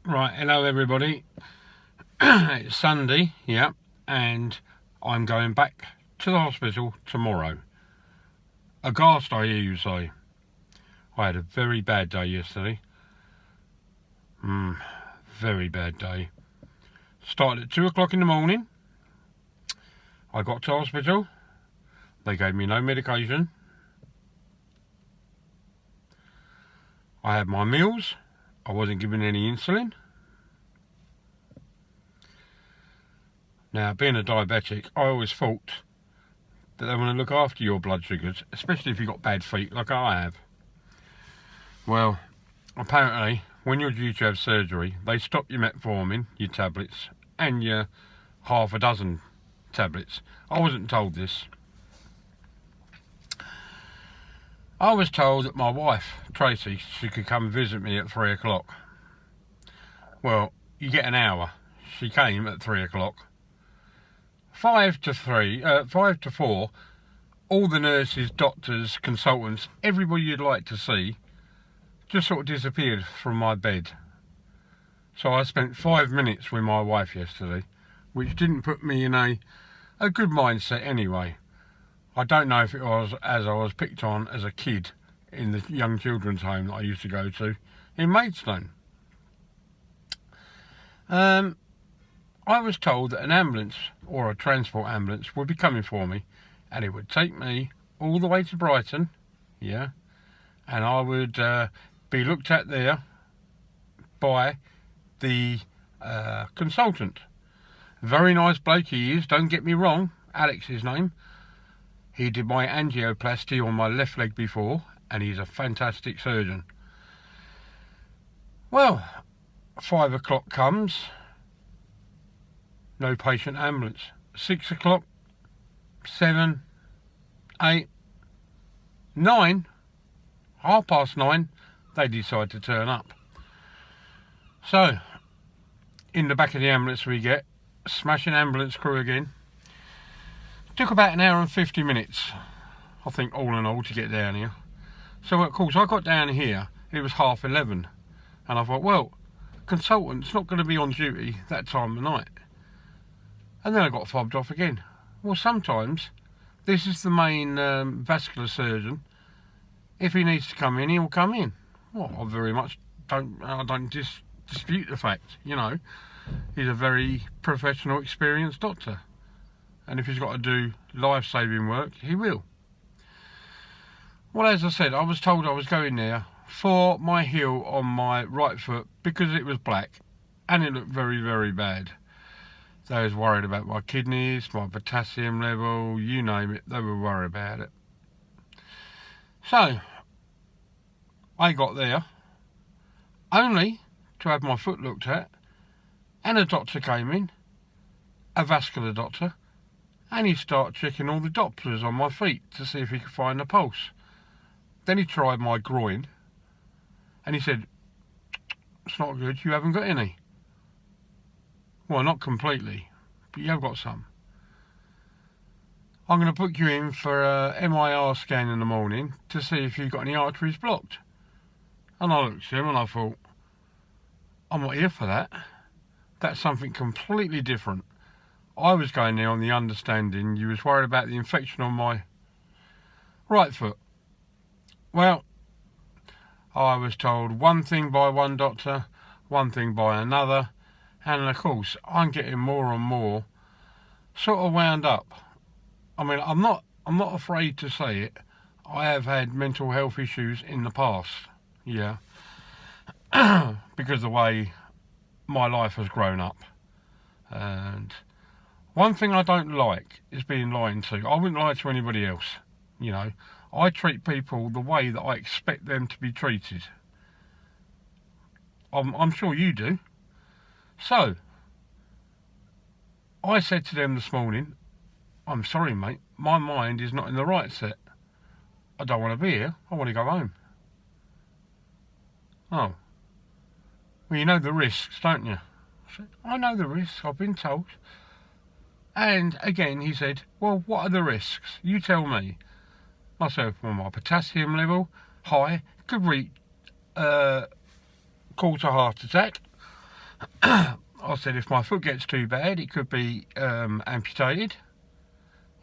Right, hello everybody. It's Sunday, yeah, and I'm going back to the hospital tomorrow. Aghast, I hear you say. I had a very bad day yesterday. Very bad day. Started at 2 o'clock in the morning. I got to hospital. They gave me no medication. I had my meals. I wasn't given any insulin. Now, being a diabetic, I always thought that they want to look after your blood sugars, especially if you've got bad feet like I have. Well, apparently, when you're due to have surgery, they stop your metformin, your tablets, and your half a dozen tablets. I wasn't told this. I was told that my wife, Tracy, she could come visit me at 3 o'clock. Well, you get an hour. She came at 3 o'clock. 5 to 4, all the nurses, doctors, consultants, everybody you'd like to see, just sort of disappeared from my bed. So I spent 5 minutes with my wife yesterday, which didn't put me in a good mindset anyway. I don't know if it was as I was picked on as a kid in the young children's home that I used to go to in Maidstone. I was told that an ambulance or a transport ambulance would be coming for me, and it would take me all the way to Brighton, yeah, and I would be looked at there by the consultant. Very nice bloke he is, don't get me wrong, Alex his name. He did my angioplasty on my left leg before, and he's a fantastic surgeon. Well, 5 o'clock comes, no patient ambulance. 6 o'clock, 7, 8, 9, 9:30, they decide to turn up. So, in the back of the ambulance we get, smashing ambulance crew again. Took about an hour and 50 minutes, I think, all in all, to get down here. So, of course, I got down here, it was 11:30, and I thought, well, consultant's not going to be on duty that time of night. And then I got fobbed off again. Well, sometimes this is the main vascular surgeon. If he needs to come in, he'll come in. Well, I very much don't dispute the fact, you know. He's a very professional, experienced doctor. And if he's got to do life-saving work, he will. Well, as I said, I was told I was going there for my heel on my right foot because it was black and it looked very, very bad. They was worried about my kidneys, my potassium level, you name it, they were worried about it. So, I got there, only to have my foot looked at, and a doctor came in, a vascular doctor, and he started checking all the Dopplers on my feet to see if he could find the pulse. Then he tried my groin, and he said, "It's not good, you haven't got any." Well, not completely, but you have got some. I'm going to book you in for a MIR scan in the morning to see if you've got any arteries blocked. And I looked at him and I thought, I'm not here for that. That's something completely different. I was going there on the understanding you was worried about the infection on my right foot. Well, I was told one thing by one doctor, one thing by another, and of course I'm getting more and more sort of wound up. I mean, I'm not afraid to say it. I have had mental health issues in the past, yeah, because of the way my life has grown up. And one thing I don't like is being lied to. I wouldn't lie to anybody else, you know. I treat people the way that I expect them to be treated. I'm sure you do. So, I said to them this morning, I'm sorry, mate, my mind is not in the right set. I don't want to be here, I want to go home. Oh. Well, you know the risks, don't you? I said, I know the risks, I've been told. And again, he said, well, what are the risks? You tell me. I said, well, my potassium level, high, could reach cause a heart attack. I said, if my foot gets too bad, it could be amputated.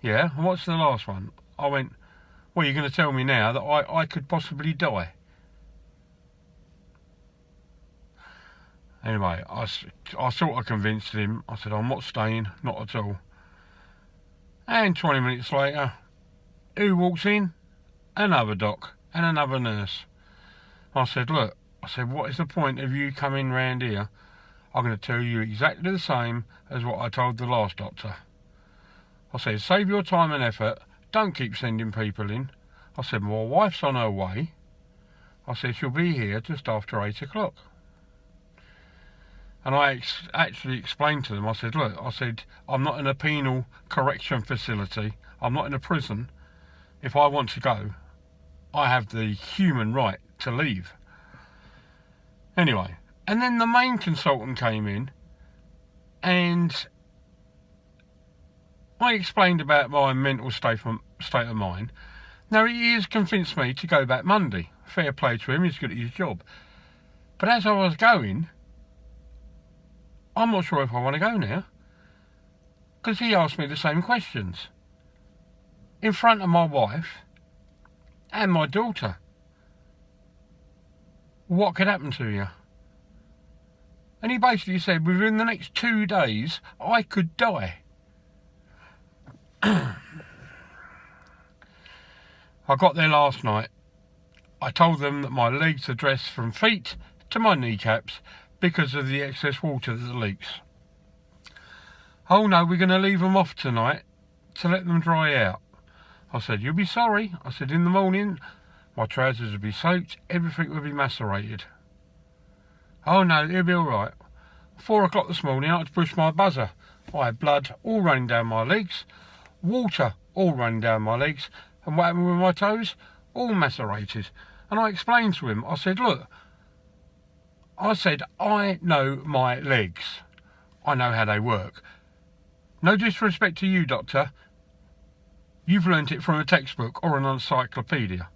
Yeah, and what's the last one? I went, well, you're going to tell me now that I could possibly die. Anyway, I sort of convinced him. I said, I'm not staying, not at all. And 20 minutes later, who walks in? Another doc and another nurse. I said, look, what is the point of you coming round here? I'm going to tell you exactly the same as what I told the last doctor. I said, save your time and effort. Don't keep sending people in. I said, my wife's on her way. I said, she'll be here just after 8 o'clock. And I actually explained to them, I said, look, I'm not in a penal correction facility. I'm not in a prison. If I want to go, I have the human right to leave. Anyway, and then the main consultant came in and I explained about my mental state of mind. Now, he has convinced me to go back Monday. Fair play to him, he's good at his job. But as I was going, I'm not sure if I want to go now. Because he asked me the same questions. In front of my wife and my daughter. What could happen to you? And he basically said, within the next 2 days, I could die. I got there last night. I told them that my legs are dressed from feet to my kneecaps because of the excess water that leaks. Oh no, we're going to leave them off tonight to let them dry out. I said, you'll be sorry. I said, in the morning, my trousers will be soaked, everything will be macerated. Oh no, it'll be alright. 4 o'clock this morning, I had to push my buzzer. I had blood all running down my legs, water all running down my legs, and what happened with my toes? All macerated. And I explained to him, I said, look, I know my legs. I know how they work. No disrespect to you, doctor. You've learnt it from a textbook or an encyclopedia.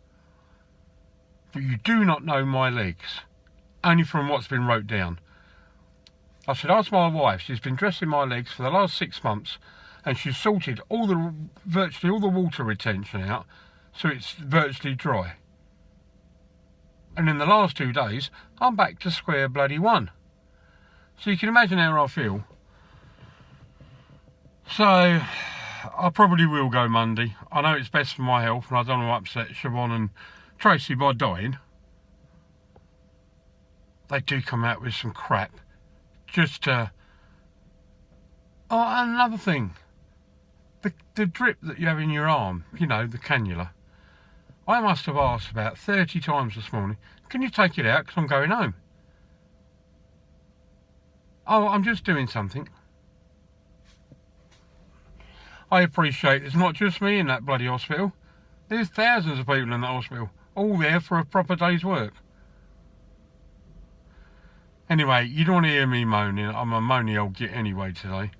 But you do not know my legs. Only from what's been wrote down. I said, ask my wife. She's been dressing my legs for the last 6 months and she's sorted virtually all the water retention out so it's virtually dry. And in the last 2 days, I'm back to square bloody one. So you can imagine how I feel. So, I probably will go Monday. I know it's best for my health and I don't want to upset Siobhan and Tracy by dying. They do come out with some crap. Just Oh, and another thing. The drip that you have in your arm, you know, the cannula. I must have asked about 30 times this morning, can you take it out because I'm going home? Oh, I'm just doing something. I appreciate it's not just me in that bloody hospital. There's thousands of people in that hospital, all there for a proper day's work. Anyway, you don't want to hear me moaning. I'm a moany old git anyway today.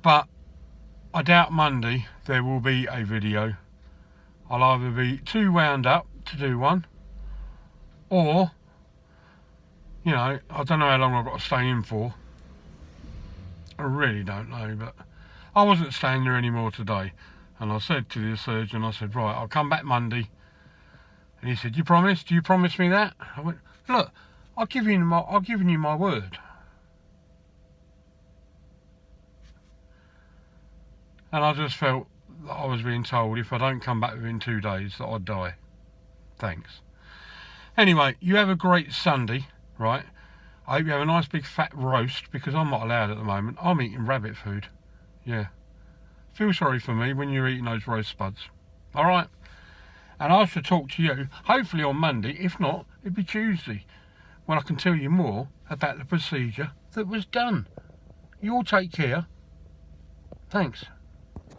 But I doubt Monday there will be a video. I'll either be too wound up to do one, or, you know, I don't know how long I've got to stay in for. I really don't know, but I wasn't staying there anymore today. And I said to the surgeon, I said, right, I'll come back Monday. And he said, you promise? Do you promise me that? I went, look, I've given you my word. And I just felt that I was being told if I don't come back within 2 days that I'd die. Thanks. Anyway, you have a great Sunday, right? I hope you have a nice big fat roast because I'm not allowed at the moment. I'm eating rabbit food. Yeah. Feel sorry for me when you're eating those roast spuds. Alright? And I shall talk to you, hopefully on Monday. If not, it'll be Tuesday, when I can tell you more about the procedure that was done. You all take care. Thanks.